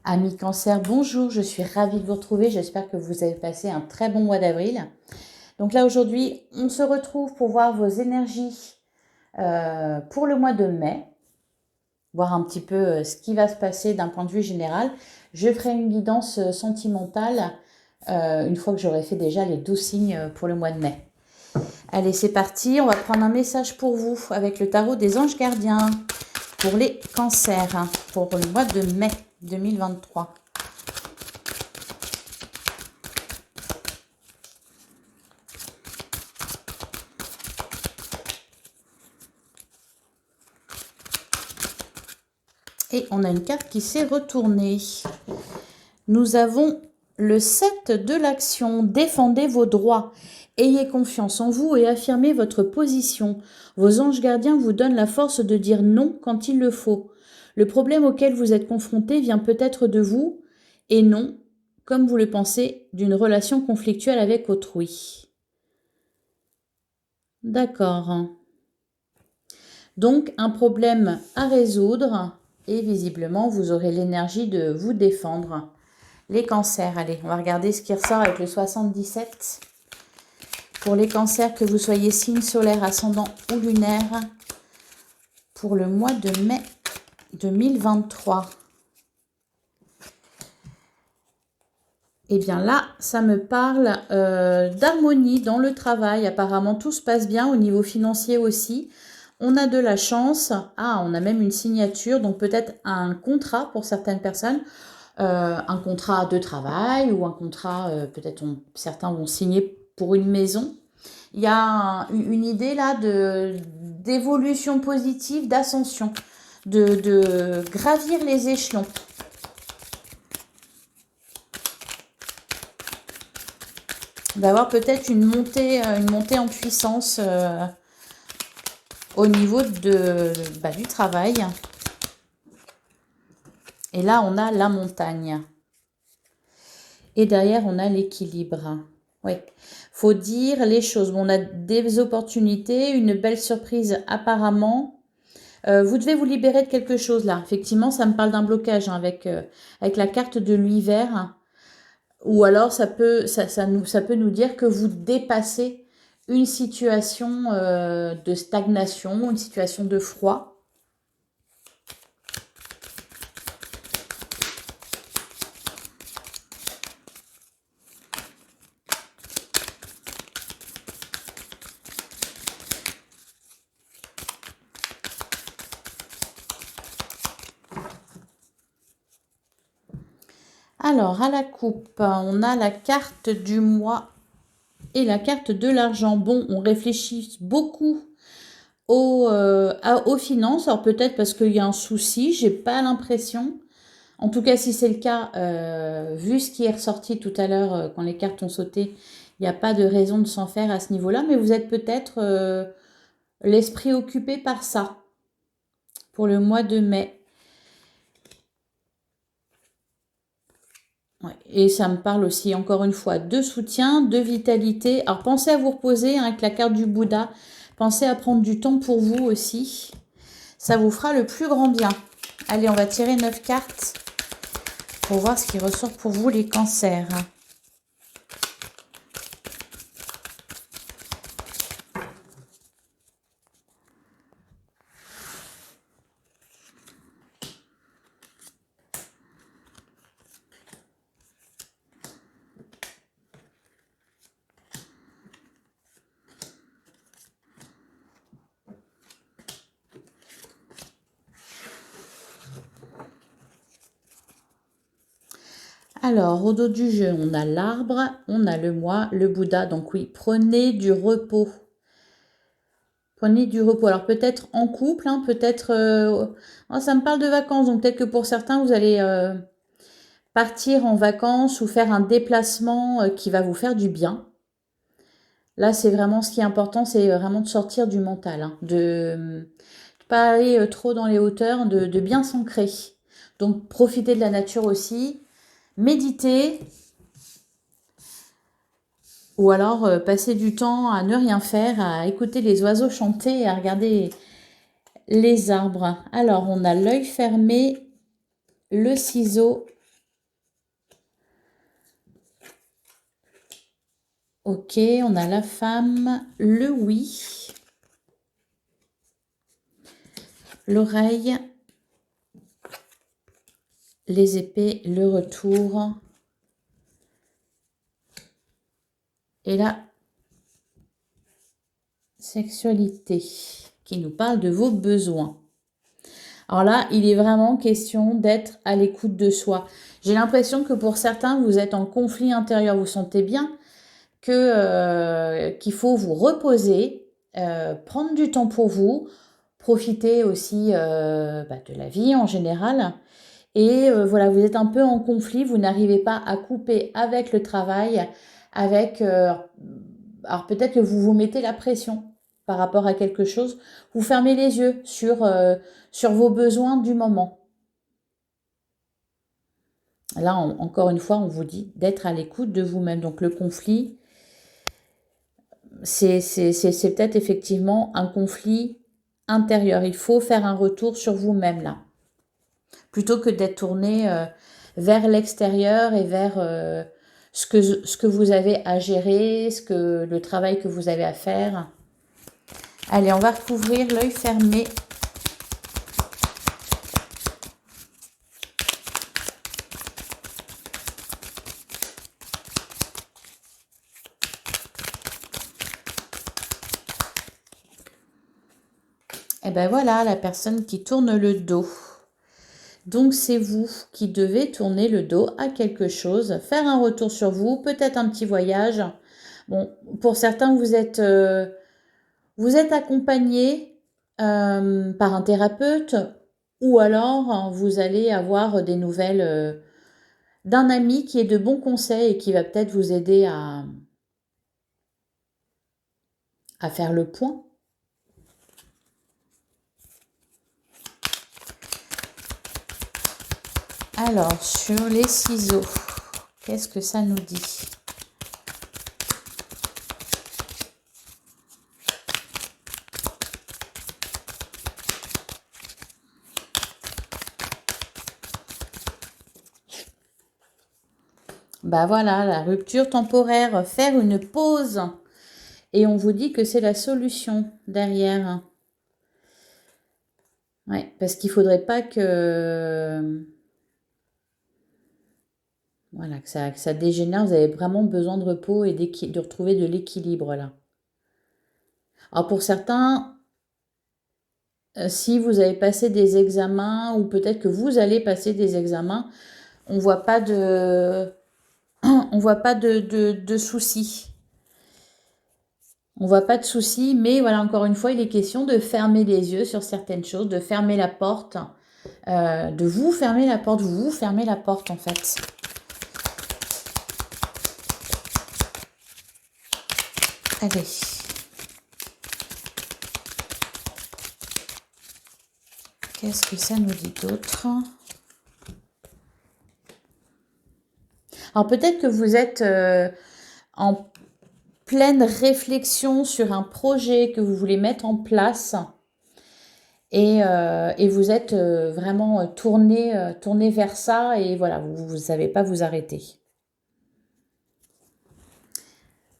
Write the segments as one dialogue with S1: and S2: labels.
S1: Amis Cancer, bonjour, je suis ravie de vous retrouver. J'espère que vous avez passé un très bon mois d'avril. Donc là, aujourd'hui, on se retrouve pour voir vos énergies pour le mois de mai, voir un petit peu ce qui va se passer d'un point de vue général. Je ferai une guidance sentimentale une fois que j'aurai fait déjà les 12 signes pour le mois de mai. Allez, c'est parti. On va prendre un message pour vous avec le tarot des anges gardiens pour les cancers pour le mois de mai 2023. Et on a une carte qui s'est retournée. Nous avons le 7 de l'action. Défendez vos droits. Ayez confiance en vous et affirmez votre position. Vos anges gardiens vous donnent la force de dire non quand il le faut. Le problème auquel vous êtes confronté vient peut-être de vous et non, comme vous le pensez, d'une relation conflictuelle avec autrui. D'accord. Donc, un problème à résoudre et visiblement, vous aurez l'énergie de vous défendre. Les cancers, allez, on va regarder ce qui ressort avec le 77. Pour les cancers, que vous soyez signe solaire, ascendant ou lunaire, pour le mois de mai 2023. Eh bien là, ça me parle d'harmonie dans le travail. Apparemment, tout se passe bien au niveau financier aussi. On a de la chance. Ah, on a même une signature, donc peut-être un contrat pour certaines personnes. Un contrat de travail ou un contrat, peut-être certains vont signer pour une maison. Il y a une idée là d'évolution positive, d'ascension, de gravir les échelons. D'avoir peut-être une montée en puissance au niveau du travail. Et là, on a la montagne. Et derrière, on a l'équilibre. Oui, faut dire les choses. Bon, on a des opportunités, une belle surprise apparemment. Vous devez vous libérer de quelque chose là. Effectivement, ça me parle d'un blocage avec la carte de l'hiver. Ou alors, ça peut nous dire que vous dépassez une situation de stagnation, une situation de froid. Alors, à la coupe, on a la carte du mois et la carte de l'argent. Bon, on réfléchit beaucoup aux finances. Alors, peut-être parce qu'il y a un souci, j'ai pas l'impression. En tout cas, si c'est le cas, vu ce qui est ressorti tout à l'heure quand les cartes ont sauté, il n'y a pas de raison de s'en faire à ce niveau-là. Mais vous êtes peut-être l'esprit occupé par ça pour le mois de mai. Ouais. Et ça me parle aussi, encore une fois, de soutien, de vitalité. Alors, pensez à vous reposer avec la carte du Bouddha. Pensez à prendre du temps pour vous aussi. Ça vous fera le plus grand bien. Allez, on va tirer 9 cartes pour voir ce qui ressort pour vous, les cancers. Alors, au dos du jeu, on a l'arbre, on a le moi, le Bouddha. Donc oui, prenez du repos. Prenez du repos. Alors peut-être en couple, peut-être... ça me parle de vacances, donc peut-être que pour certains, vous allez partir en vacances ou faire un déplacement qui va vous faire du bien. Là, c'est vraiment ce qui est important, c'est vraiment de sortir du mental, de ne pas aller trop dans les hauteurs, de bien s'ancrer. Donc profitez de la nature aussi, méditez, ou alors passer du temps à ne rien faire, à écouter les oiseaux chanter et à regarder les arbres. Alors, on a l'œil fermé, le ciseau Ok, on a la femme, le oui, l'oreille, les épées, le retour et la sexualité qui nous parle de vos besoins. Alors là, il est vraiment question d'être à l'écoute de soi. J'ai l'impression que pour certains, vous êtes en conflit intérieur, vous sentez bien qu'il faut vous reposer, prendre du temps pour vous, profiter aussi de la vie en général. Et voilà, vous êtes un peu en conflit, vous n'arrivez pas à couper avec le travail, avec... alors peut-être que vous vous mettez la pression par rapport à quelque chose, vous fermez les yeux sur vos besoins du moment. Là, encore une fois, on vous dit d'être à l'écoute de vous-même. Donc le conflit, c'est peut-être effectivement un conflit intérieur. Il faut faire un retour sur vous-même là. Plutôt que d'être tourné vers l'extérieur et vers ce que vous avez à gérer, le travail que vous avez à faire. Allez, on va recouvrir l'œil fermé. Et ben voilà, la personne qui tourne le dos. Donc c'est vous qui devez tourner le dos à quelque chose, faire un retour sur vous, peut-être un petit voyage. Bon, pour certains, vous êtes accompagné par un thérapeute ou alors vous allez avoir des nouvelles d'un ami qui est de bons conseils et qui va peut-être vous aider à faire le point. Alors, sur les ciseaux, qu'est-ce que ça nous dit ? Bah voilà, la rupture temporaire, faire une pause. Et on vous dit que c'est la solution derrière. Ouais, parce qu'il ne faudrait pas que... Voilà, que ça dégénère. Vous avez vraiment besoin de repos et de retrouver de l'équilibre là. Alors pour certains, si vous avez passé des examens ou peut-être que vous allez passer des examens, on voit pas de, on voit pas de soucis. On voit pas de soucis, mais voilà, encore une fois, il est question de fermer les yeux sur certaines choses, de fermer la porte, de vous fermer la porte, vous fermez la porte en fait. Allez. Qu'est-ce que ça nous dit d'autre ? Alors peut-être que vous êtes en pleine réflexion sur un projet que vous voulez mettre en place et vous êtes vraiment tourné vers ça et voilà, vous ne savez pas vous arrêter.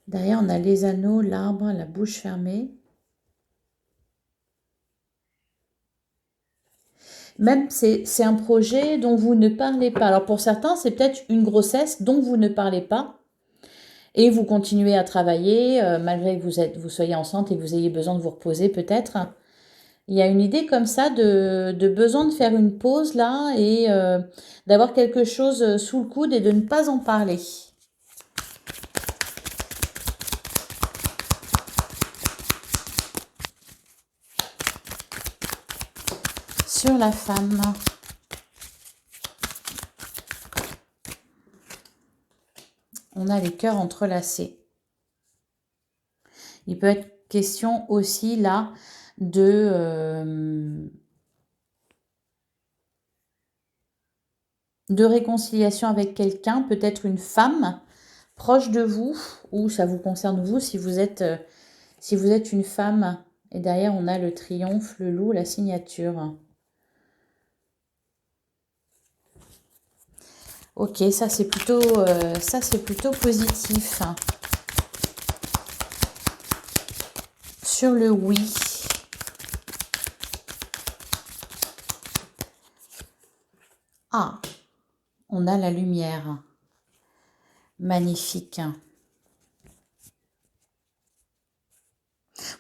S1: Derrière, on a les anneaux, l'arbre, la bouche fermée. Même c'est un projet dont vous ne parlez pas. Alors pour certains, c'est peut-être une grossesse dont vous ne parlez pas. Et vous continuez à travailler, malgré que vous soyez enceinte et que vous ayez besoin de vous reposer peut-être. Il y a une idée comme ça de besoin de faire une pause là et d'avoir quelque chose sous le coude et de ne pas en parler. Sur la femme. On a les cœurs entrelacés. Il peut être question aussi là de réconciliation avec quelqu'un, peut-être une femme proche de vous, ou ça vous concerne vous si vous êtes une femme. Et derrière, on a le triomphe, le loup, la signature. Ok, ça c'est plutôt positif. sur le oui. Ah, on a la lumière. Magnifique.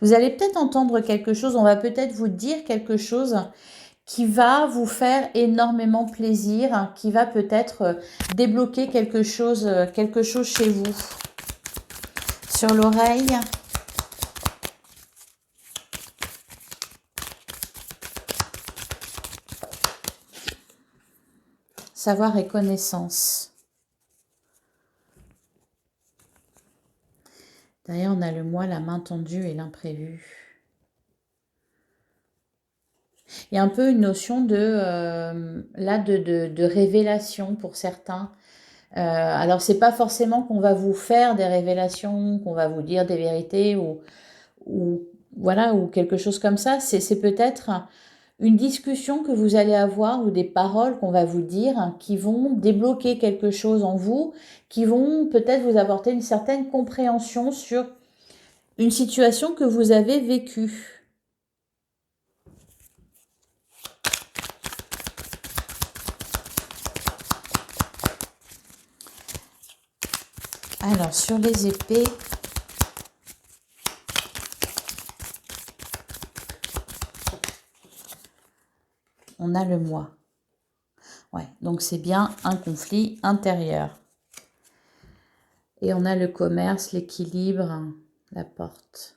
S1: Vous allez peut-être entendre quelque chose, on va peut-être vous dire quelque chose qui va vous faire énormément plaisir, qui va peut-être débloquer quelque chose chez vous. Sur l'oreille. Savoir et connaissance. Derrière, on a le moi, la main tendue et l'imprévu. Il y a un peu une notion de révélation pour certains. Alors, c'est pas forcément qu'on va vous faire des révélations, qu'on va vous dire des vérités ou voilà, ou quelque chose comme ça. C'est peut-être une discussion que vous allez avoir ou des paroles qu'on va vous dire qui vont débloquer quelque chose en vous, qui vont peut-être vous apporter une certaine compréhension sur une situation que vous avez vécue. Alors, sur les épées, on a le moi. Ouais, donc c'est bien un conflit intérieur. Et on a le commerce, l'équilibre, la porte.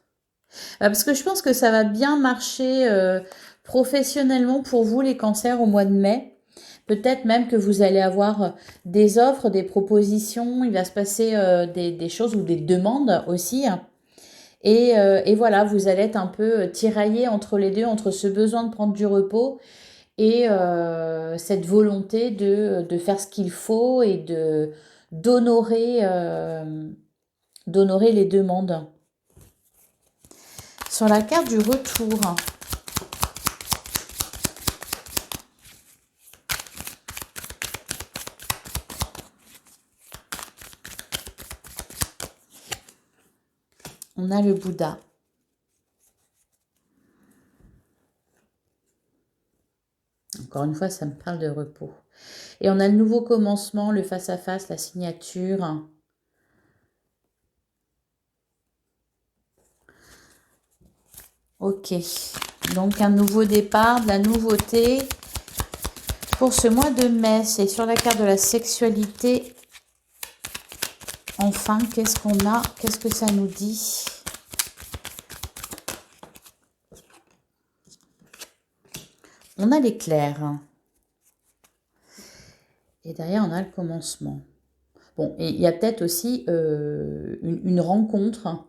S1: Parce que je pense que ça va bien marcher professionnellement pour vous, les cancers, au mois de mai. Peut-être même que vous allez avoir des offres, des propositions. Il va se passer des choses ou des demandes aussi. Et voilà, vous allez être un peu tiraillé entre les deux, entre ce besoin de prendre du repos et cette volonté de faire ce qu'il faut et d'honorer les demandes. Sur la carte du retour, on a le Bouddha. Encore une fois, ça me parle de repos. Et on a le nouveau commencement, le face-à-face, la signature. Ok, donc un nouveau départ, de la nouveauté pour ce mois de mai. C'est sur la carte de la sexualité. Enfin, qu'est-ce qu'on a? Qu'est-ce que ça nous dit? On a l'éclair. Et derrière, on a le commencement. Bon, et il y a peut-être aussi une rencontre.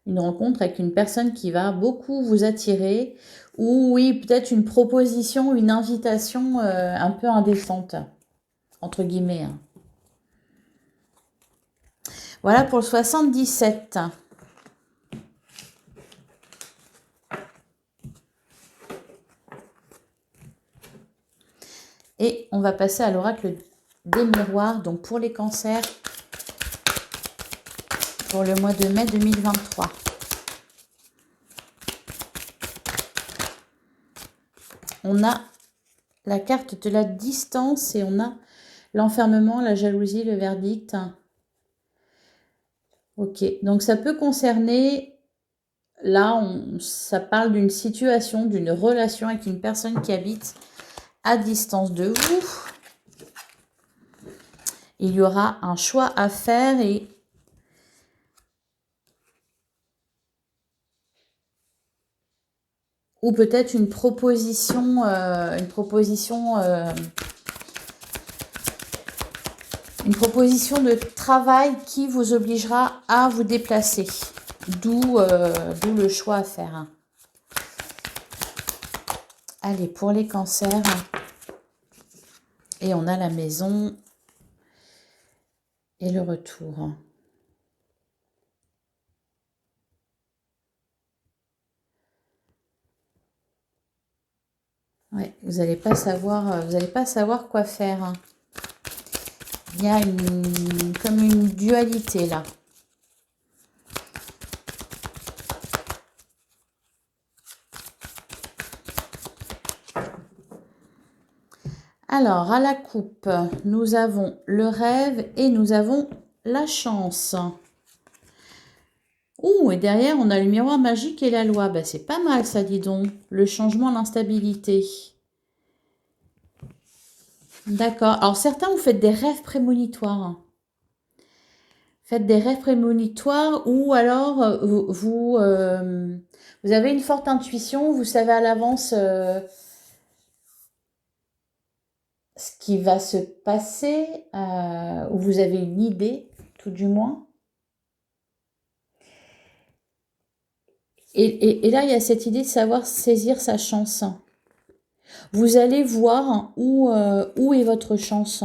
S1: Une rencontre avec une personne qui va beaucoup vous attirer. Ou oui, peut-être une proposition, une invitation un peu indécente. Entre guillemets. Hein. Voilà pour le 77. Et on va passer à l'oracle des miroirs. Donc pour les cancers, pour le mois de mai 2023. On a la carte de la distance et on a l'enfermement, la jalousie, le verdict. Ok, donc ça peut concerner, là, ça parle d'une situation, d'une relation avec une personne qui habite à distance de vous. Il y aura un choix à faire et ou peut-être une proposition de travail qui vous obligera à vous déplacer. D'où le choix à faire. Allez, pour les cancers. Et on a la maison et le retour. Ouais, vous n'allez pas savoir quoi faire. Il y a comme une dualité là. Alors, à la coupe, nous avons le rêve et nous avons la chance. Ouh, et derrière, on a le miroir magique et la loi. Ben, c'est pas mal, ça, dis donc. Le changement, l'instabilité. D'accord. Alors, certains, vous faites des rêves prémonitoires. Faites des rêves prémonitoires ou alors vous avez une forte intuition, vous savez à l'avance ce qui va se passer, ou vous avez une idée, tout du moins. Et là, il y a cette idée de savoir saisir sa chance. Vous allez voir où est votre chance.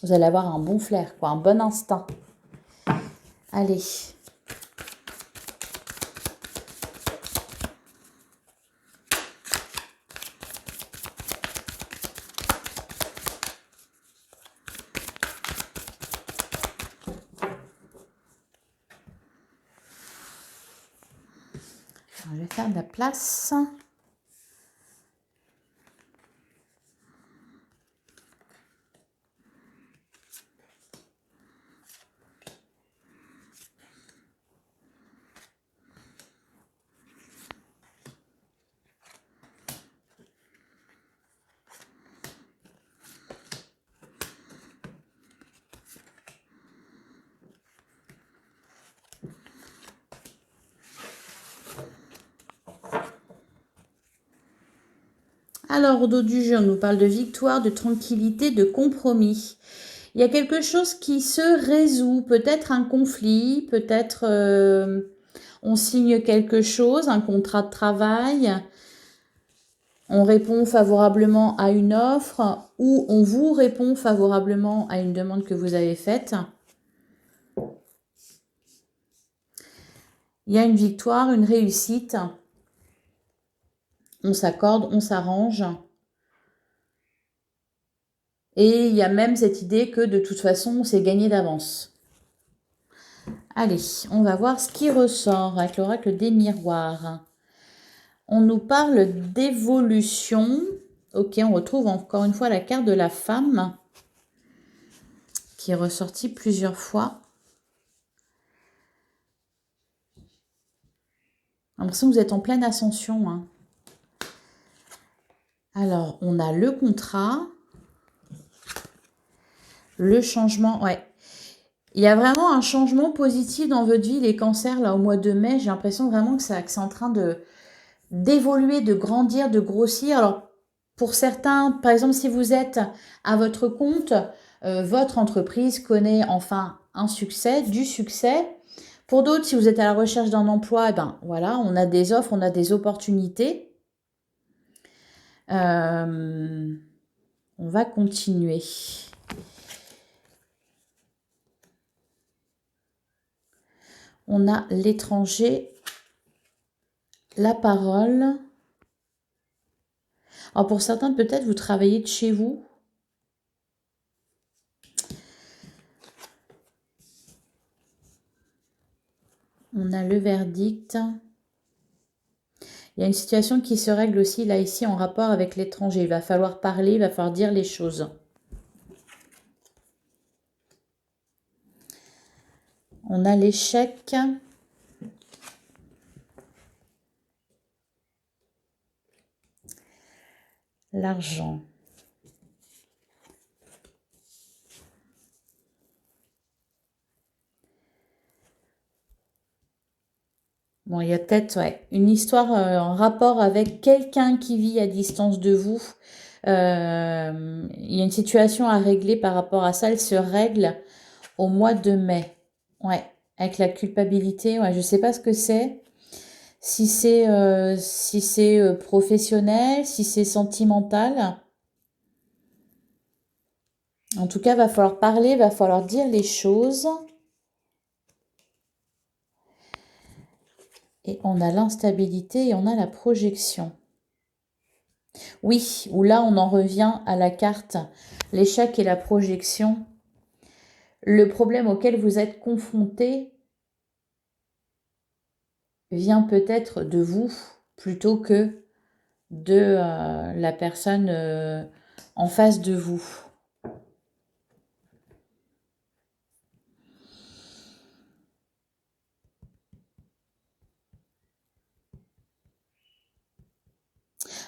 S1: Vous allez avoir un bon flair, quoi, un bon instinct. Allez. Alors, je vais faire de la place. Alors, au dos du jeu, on nous parle de victoire, de tranquillité, de compromis. Il y a quelque chose qui se résout, peut-être un conflit, peut-être on signe quelque chose, un contrat de travail, on répond favorablement à une offre ou on vous répond favorablement à une demande que vous avez faite. Il y a une victoire, une réussite. On s'accorde, on s'arrange. Et il y a même cette idée que de toute façon, c'est gagné d'avance. Allez, on va voir ce qui ressort avec l'oracle des miroirs. On nous parle d'évolution. Ok, on retrouve encore une fois la carte de la femme qui est ressortie plusieurs fois. J'ai l'impression que vous êtes en pleine ascension, hein. Alors, on a le contrat, le changement, ouais. Il y a vraiment un changement positif dans votre vie, les cancers, là, au mois de mai. J'ai l'impression vraiment que c'est en train d'évoluer, de grandir, de grossir. Alors, pour certains, par exemple, si vous êtes à votre compte, votre entreprise connaît enfin un succès, du succès. Pour d'autres, si vous êtes à la recherche d'un emploi, eh ben voilà, on a des offres, on a des opportunités. On va continuer. On a l'étranger, la parole. Alors pour certains, peut-être vous travaillez de chez vous. On a le verdict. Il y a une situation qui se règle aussi là ici en rapport avec l'étranger. Il va falloir parler, il va falloir dire les choses. On a l'échec. L'argent. Bon, il y a peut-être une histoire en rapport avec quelqu'un qui vit à distance de vous. Il y a une situation à régler par rapport à ça. Elle se règle au mois de mai. Ouais, avec la culpabilité. Ouais, je ne sais pas ce que c'est. Si c'est professionnel, si c'est sentimental. En tout cas, il va falloir parler, il va falloir dire les choses. Et on a l'instabilité et on a la projection. Oui, où là, on en revient à la carte, l'échec et la projection. Le problème auquel vous êtes confronté vient peut-être de vous plutôt que de la personne en face de vous.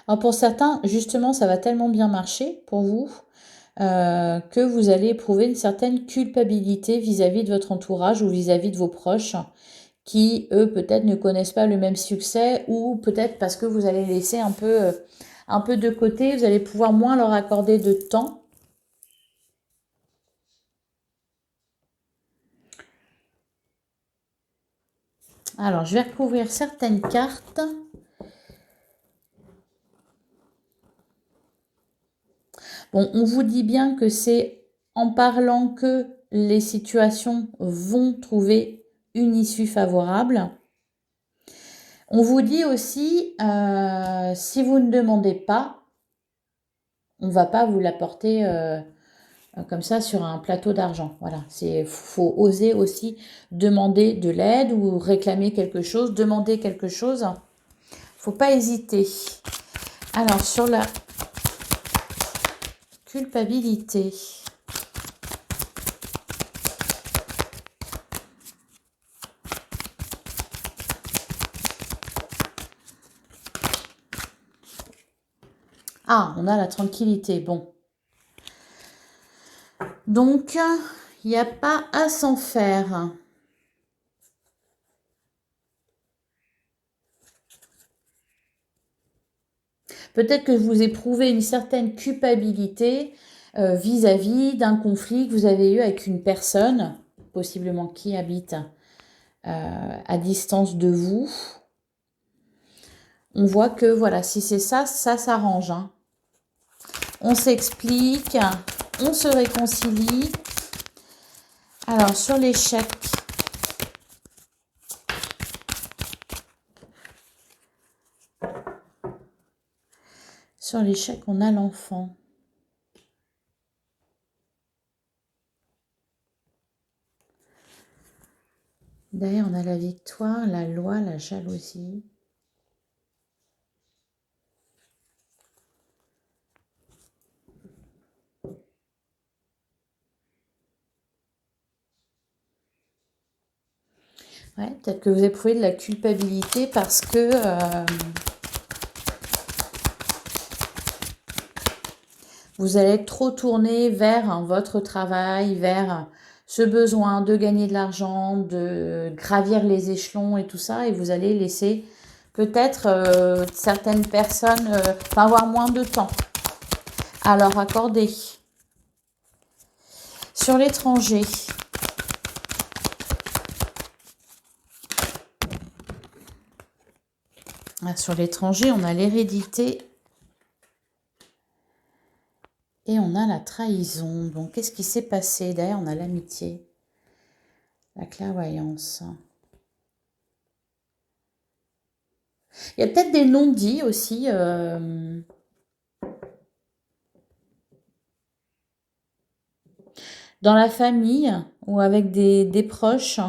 S1: Alors pour certains, justement, ça va tellement bien marcher pour vous que vous allez éprouver une certaine culpabilité vis-à-vis de votre entourage ou vis-à-vis de vos proches qui, eux, peut-être ne connaissent pas le même succès ou peut-être parce que vous allez laisser un peu de côté, vous allez pouvoir moins leur accorder de temps. Alors, je vais recouvrir certaines cartes. Bon, on vous dit bien que c'est en parlant que les situations vont trouver une issue favorable. On vous dit aussi, si vous ne demandez pas, on ne va pas vous l'apporter comme ça sur un plateau d'argent. Voilà, faut oser aussi demander de l'aide ou réclamer quelque chose, demander quelque chose. Faut pas hésiter. Alors, sur la culpabilité. Ah, on a la tranquillité. Bon. Donc, il n'y a pas à s'en faire. Peut-être que vous éprouvez une certaine culpabilité vis-à-vis d'un conflit que vous avez eu avec une personne, possiblement qui habite à distance de vous. On voit que, voilà, si c'est ça, ça s'arrange. Hein. On s'explique, on se réconcilie. Alors, sur l'échec. Sur l'échec, on a l'enfant. Derrière, on a la victoire, la loi, la jalousie. Ouais, peut-être que vous éprouvez de la culpabilité parce que vous allez être trop tourné vers votre travail, vers ce besoin de gagner de l'argent, de gravir les échelons et tout ça, et vous allez laisser peut-être certaines personnes avoir moins de temps à leur accorder. Sur l'étranger, sur l'étranger, on a l'hérédité et on a la trahison. Donc, qu'est-ce qui s'est passé? Derrière, on a l'amitié, la clairvoyance. Il y a peut-être des non-dits aussi. Dans la famille ou avec des proches.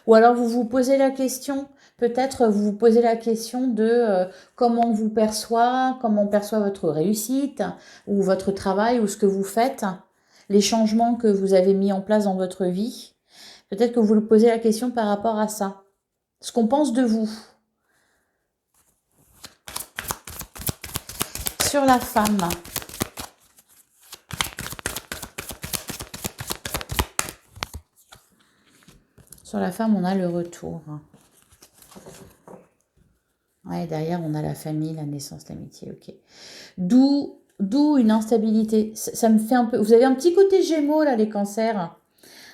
S1: Ou alors vous vous posez la question, peut-être vous vous posez la question de comment on vous perçoit, comment on perçoit votre réussite ou votre travail ou ce que vous faites, les changements que vous avez mis en place dans votre vie. Peut-être que vous vous posez la question par rapport à ça. Ce qu'on pense de vous. Sur la femme. Sur la femme, on a le retour. Ouais, derrière, on a la famille, la naissance, l'amitié, ok. D'où une instabilité. Ça me fait un peu... Vous avez un petit côté gémeaux, là, les cancers.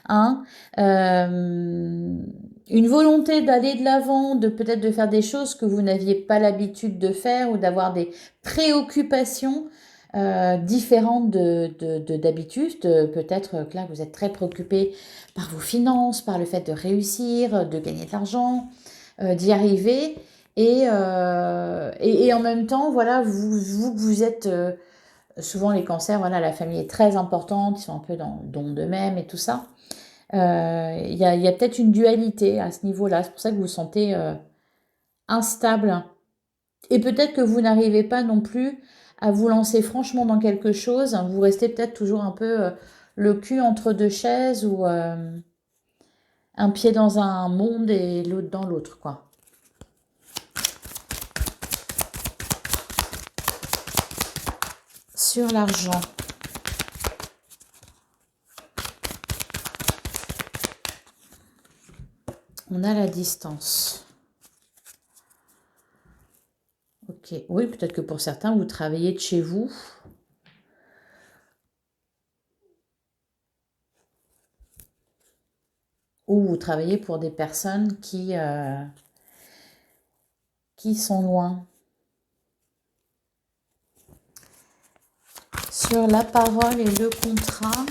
S1: Hein une volonté d'aller de l'avant, de peut-être de faire des choses que vous n'aviez pas l'habitude de faire ou d'avoir des préoccupations différentes d'habitude. Peut-être que là, vous êtes très préoccupé par vos finances, par le fait de réussir, de gagner de l'argent, d'y arriver. Et en même temps, voilà, vous êtes... souvent les cancers, voilà, la famille est très importante, ils sont un peu dans le don d'eux-mêmes et tout ça. Il y a peut-être une dualité à ce niveau-là. C'est pour ça que vous vous sentez instable Et peut-être que vous n'arrivez pas non plus à vous lancer franchement dans quelque chose. Vous restez peut-être toujours un peu le cul entre deux chaises ou un pied dans un monde et l'autre dans l'autre, quoi. Sur l'argent. On a la distance. Ok, oui, peut-être que pour certains, vous travaillez de chez vous. Ou vous travaillez pour des personnes qui sont loin. Sur la parole et le contrat.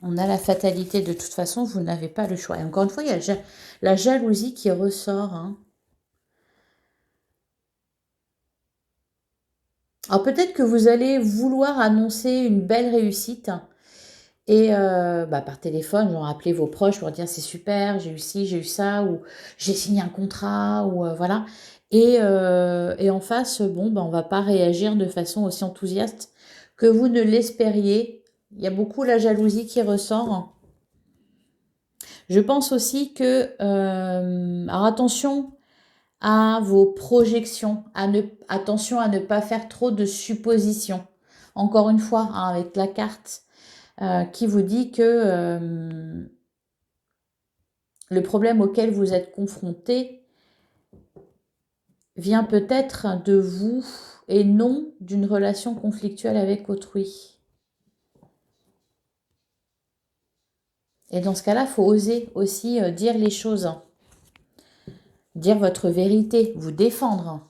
S1: On a la fatalité, de toute façon, vous n'avez pas le choix. Et encore une fois, il y a la jalousie qui ressort. Hein. Alors peut-être que vous allez vouloir annoncer une belle réussite et par téléphone, genre appeler vos proches pour dire c'est super, j'ai eu ci, j'ai eu ça, ou j'ai signé un contrat, ou voilà. Et en face, bon, on va pas réagir de façon aussi enthousiaste que vous ne l'espériez. Il y a beaucoup la jalousie qui ressort. Je pense aussi que, alors attention à vos projections, attention à ne pas faire trop de suppositions. Encore une fois, hein, avec la carte qui vous dit que le problème auquel vous êtes confronté vient peut-être de vous et non d'une relation conflictuelle avec autrui. Et dans ce cas-là, il faut oser aussi dire les choses, dire votre vérité, vous défendre.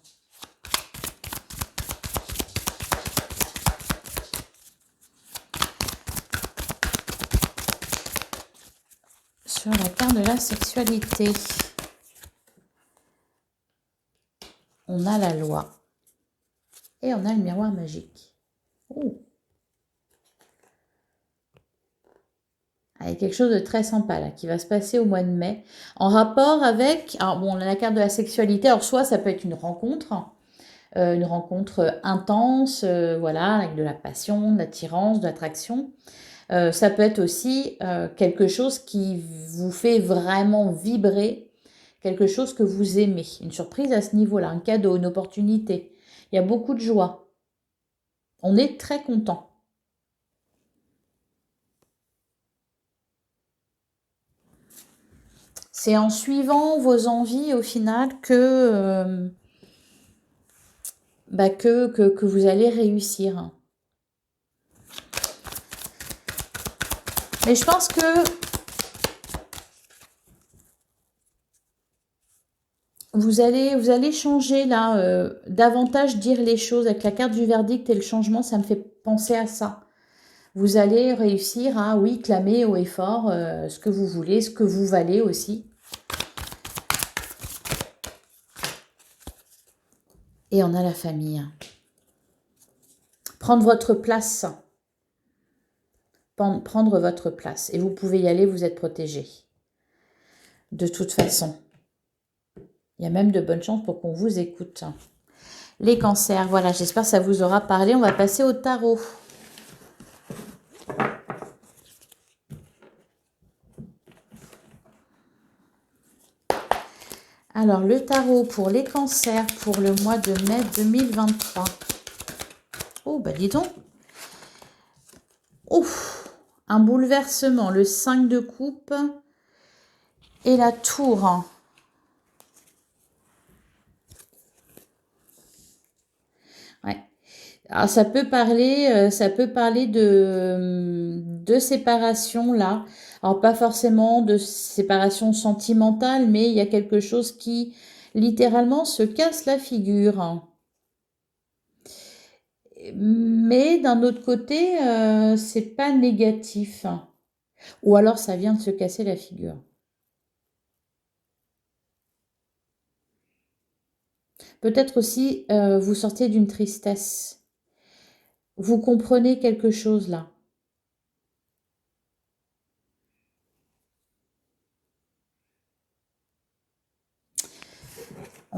S1: Sur la carte de la sexualité, on a la loi et on a le miroir magique. Ouh. Il y a quelque chose de très sympa là qui va se passer au mois de mai en rapport avec, alors bon, on a la carte de la sexualité, alors soit ça peut être une rencontre intense, voilà, avec de la passion, de l'attirance, de l'attraction. Ça peut être aussi quelque chose qui vous fait vraiment vibrer, quelque chose que vous aimez, une surprise à ce niveau-là, un cadeau, une opportunité. Il y a beaucoup de joie. On est très content. C'est en suivant vos envies au final que vous allez réussir. Mais je pense que vous allez changer là, davantage dire les choses. Avec la carte du verdict et le changement, ça me fait penser à ça. Vous allez réussir à, oui, clamer haut et fort ce que vous voulez, ce que vous valez aussi. Et on a la famille. Prendre votre place. Prendre votre place. Et vous pouvez y aller, vous êtes protégé. De toute façon. Il y a même de bonnes chances pour qu'on vous écoute. Les cancers, voilà, j'espère que ça vous aura parlé. On va passer au tarot. Alors, le tarot pour les cancers pour le mois de mai 2023. Oh, bah dis donc. Ouf, un bouleversement, le 5 de coupe et la tour. Ouais. Alors, ça peut parler de séparation là. Alors, pas forcément de séparation sentimentale, mais il y a quelque chose qui littéralement se casse la figure. Mais d'un autre côté, c'est pas négatif. Ou alors ça vient de se casser la figure. Peut-être aussi vous sortez d'une tristesse. Vous comprenez quelque chose là.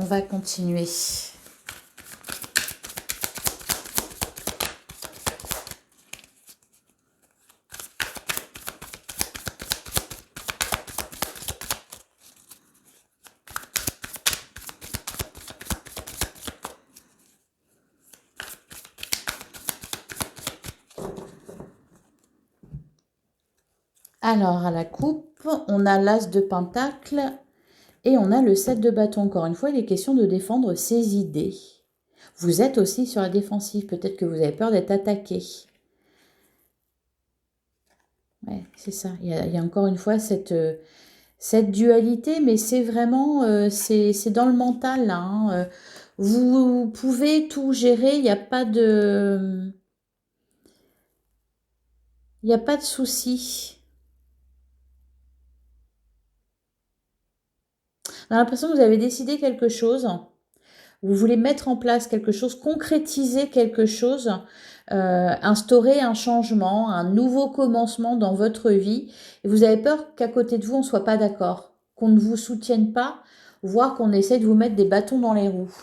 S1: On va continuer. Alors, à la coupe, on a l'as de pentacle et on a le 7 de bâton. Encore une fois, il est question de défendre ses idées. Vous êtes aussi sur la défensive. Peut-être que vous avez peur d'être attaqué. Ouais, c'est ça. Il y a encore une fois cette dualité, mais c'est vraiment, c'est dans le mental, là, hein. Vous pouvez tout gérer, il n'y a pas de... Il n'y a pas de souci. On a l'impression que vous avez décidé quelque chose. Vous voulez mettre en place quelque chose, concrétiser quelque chose, instaurer un changement, un nouveau commencement dans votre vie. Et vous avez peur qu'à côté de vous, on ne soit pas d'accord, qu'on ne vous soutienne pas, voire qu'on essaie de vous mettre des bâtons dans les roues.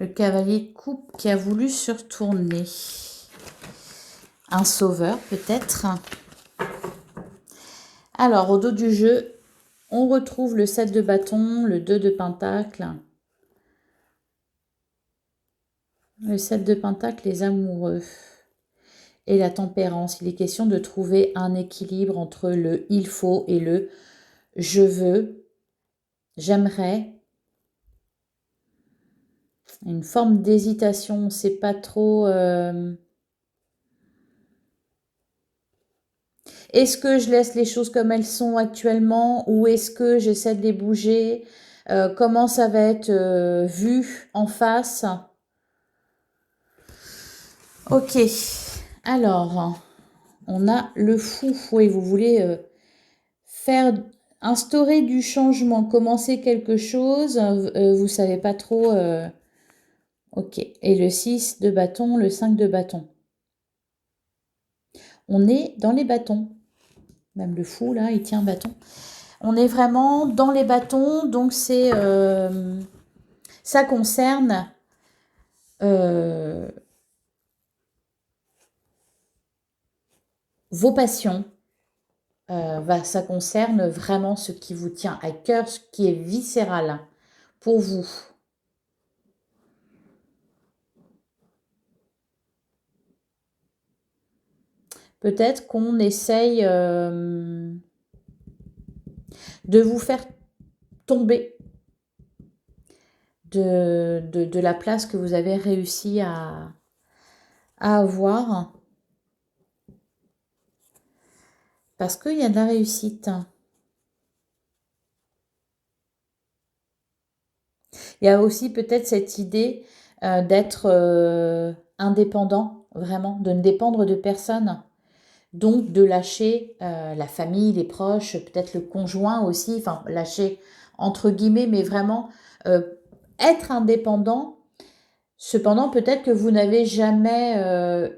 S1: Le cavalier de coupe qui a voulu se retourner. Un sauveur peut-être. Alors, au dos du jeu, on retrouve le 7 de bâton, le 2 de pentacle. Le 7 de pentacle, les amoureux. Et la tempérance. Il est question de trouver un équilibre entre le « il faut » et le « je veux »,« j'aimerais ». Une forme d'hésitation, on ne sait pas trop... Est-ce que je laisse les choses comme elles sont actuellement ou est-ce que j'essaie de les bouger? Comment ça va être vu en face? Ok, alors, on a le fou. Oui, vous voulez instaurer du changement, commencer quelque chose, vous ne savez pas trop... ok, et le 6 de bâton, le 5 de bâton. On est dans les bâtons. Même le fou, là, il tient un bâton. On est vraiment dans les bâtons, donc c'est... ça concerne... vos passions. Ça concerne vraiment ce qui vous tient à cœur, ce qui est viscéral pour vous. Peut-être qu'on essaye de vous faire tomber de la place que vous avez réussi à avoir. Parce qu'il y a de la réussite. Il y a aussi peut-être cette idée d'être indépendant, vraiment, de ne dépendre de personne. Donc de lâcher la famille, les proches, peut-être le conjoint aussi, enfin lâcher entre guillemets, mais vraiment être indépendant. Cependant, peut-être que vous n'avez jamais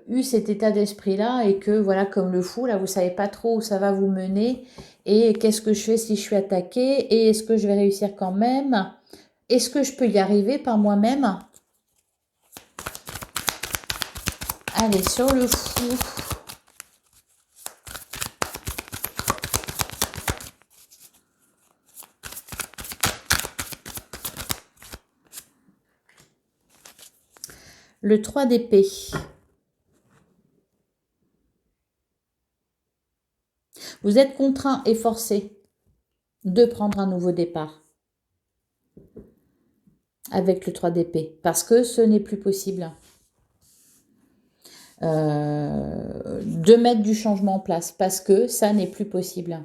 S1: eu cet état d'esprit-là et que, voilà, comme le fou, là, vous ne savez pas trop où ça va vous mener et qu'est-ce que je fais si je suis attaquée et est-ce que je vais réussir quand même? Est-ce que je peux y arriver par moi-même? Allez, sur le fou. Le 3 d'épée. Vous êtes contraint et forcé de prendre un nouveau départ avec le 3 d'épée parce que ce n'est plus possible. de mettre du changement en place parce que ça n'est plus possible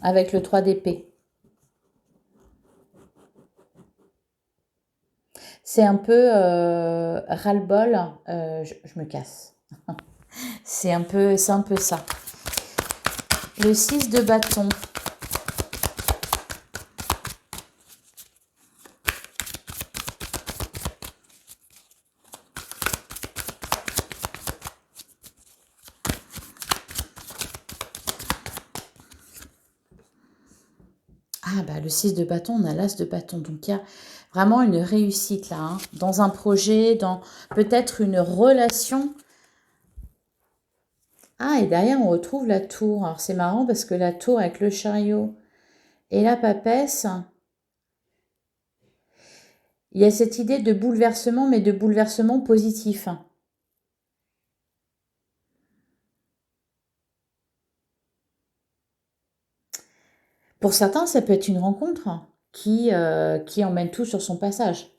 S1: avec le 3 d'épée. C'est un peu ras-le-bol, je me casse. C'est un peu ça. Le 6 de bâton. Ah bah le 6 de bâton, on a l'as de bâton. Donc il y a vraiment une réussite là, hein, dans un projet, dans peut-être une relation. Ah, et derrière, on retrouve la tour. Alors c'est marrant parce que la tour avec le chariot et la papesse, il y a cette idée de bouleversement, mais de bouleversement positif. Pour certains, ça peut être une rencontre qui emmène tout sur son passage.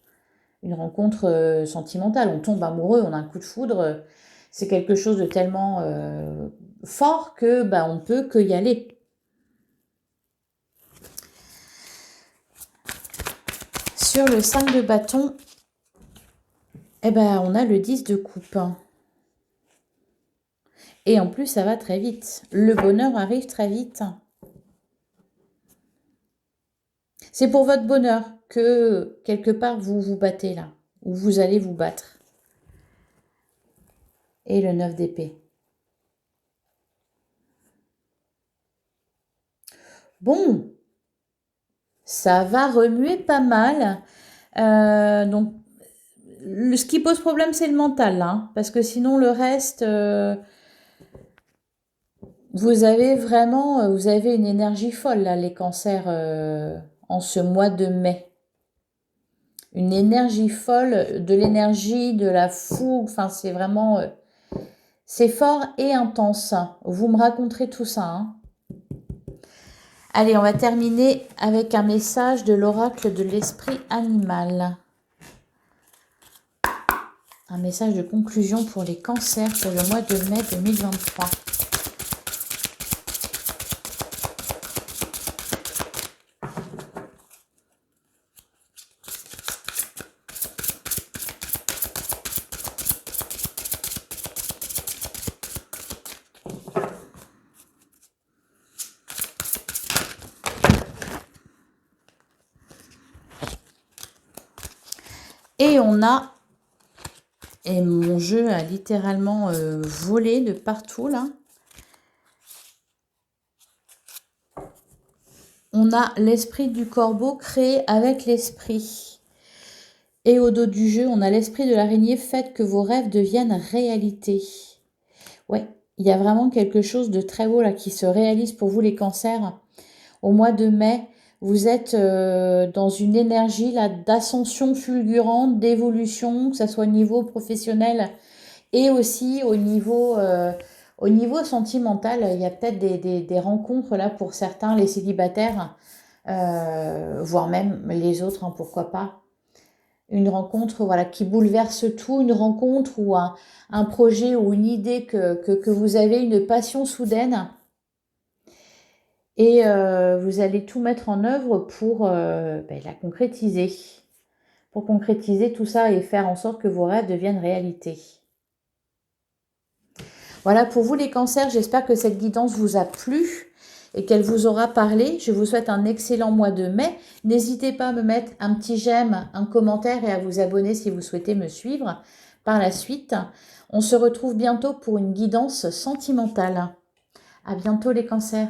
S1: Une rencontre sentimentale. On tombe amoureux, on a un coup de foudre. C'est quelque chose de tellement fort que bah, on peut que y aller. Sur le 5 de bâton, eh ben, on a le 10 de coupe. Et en plus, ça va très vite. Le bonheur arrive très vite. C'est pour votre bonheur que, quelque part, vous vous battez là. Ou vous allez vous battre. Et le 9 d'épée. Bon, ça va remuer pas mal. Donc, ce qui pose problème, c'est le mental, là, hein, parce que sinon, le reste, vous avez vraiment, vous avez une énergie folle, là, les cancers, en ce mois de mai. Une énergie folle, de l'énergie, de la fougue, enfin, c'est vraiment, c'est fort et intense. Vous me raconterez tout ça, hein. Allez, on va terminer avec un message de l'oracle de l'esprit animal. Un message de conclusion pour les cancers pour le mois de mai 2023. Et on a... Et mon jeu a littéralement volé de partout, là. On a l'esprit du corbeau créé avec l'esprit. Et au dos du jeu, on a l'esprit de l'araignée. Faites que vos rêves deviennent réalité. Ouais, il y a vraiment quelque chose de très beau là qui se réalise pour vous les cancers. Au mois de mai, vous êtes dans une énergie là d'ascension fulgurante, d'évolution, que ce soit au niveau professionnel et aussi au niveau sentimental. Il y a peut-être des rencontres là pour certains, les célibataires, voire même les autres, hein, pourquoi pas. Une rencontre voilà, qui bouleverse tout, une rencontre ou un projet ou une idée que vous avez, une passion soudaine. Et vous allez tout mettre en œuvre pour la concrétiser. Pour concrétiser tout ça et faire en sorte que vos rêves deviennent réalité. Voilà pour vous les cancers, j'espère que cette guidance vous a plu et qu'elle vous aura parlé. Je vous souhaite un excellent mois de mai. N'hésitez pas à me mettre un petit j'aime, un commentaire et à vous abonner si vous souhaitez me suivre par la suite. On se retrouve bientôt pour une guidance sentimentale. À bientôt les cancers.